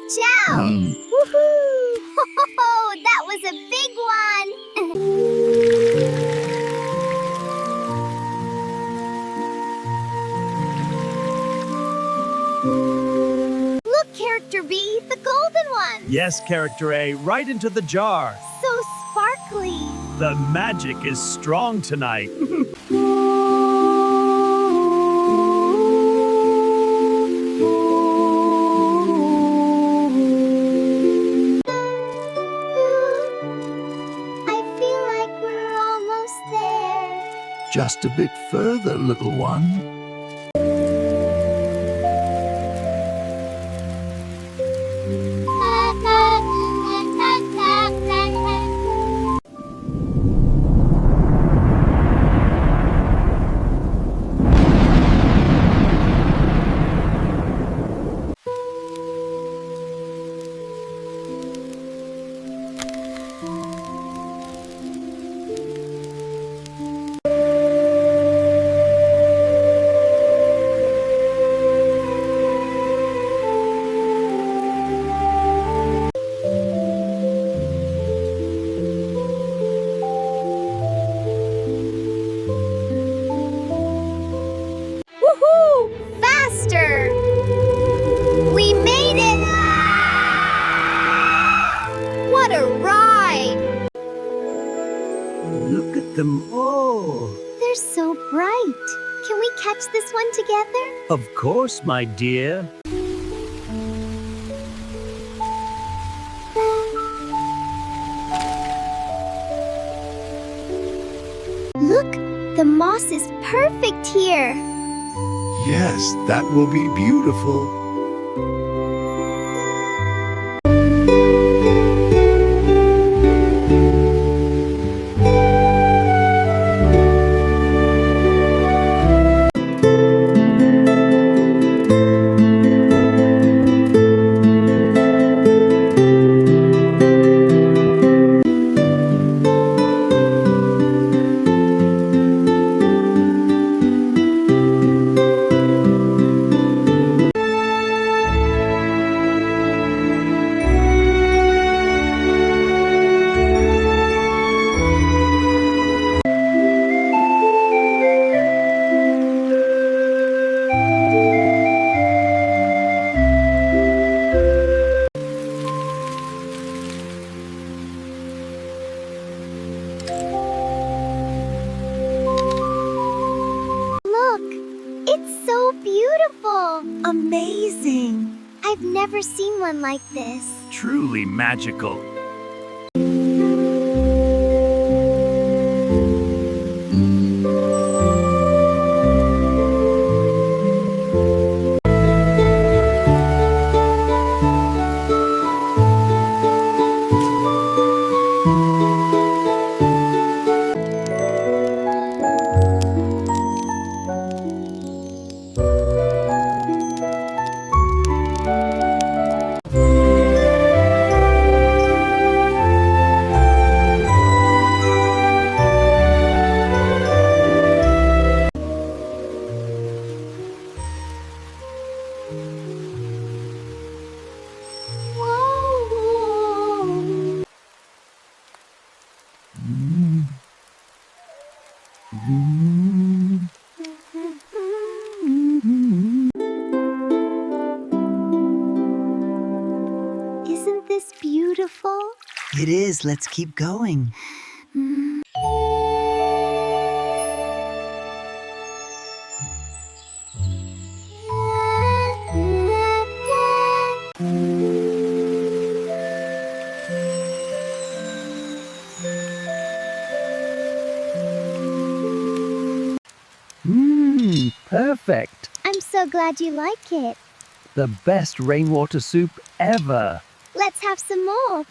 Watch out! Woohoo! Oh, that was a big one! Look, Character B, the golden one! Yes, Character A, right into the jar. So sparkly! The magic is strong tonight. Just a bit further, little one. We made it! What a ride! Look at them all. They're so bright. Can we catch this one together? Of course, my dear. Look, the moss is perfect here. Yes, that will be beautiful. It's so beautiful! Amazing! I've never seen one like this. Truly magical. Isn't this beautiful? It is. Let's keep going. Perfect. I'm so glad you like it. The best rainwater soup ever. Let's have some more.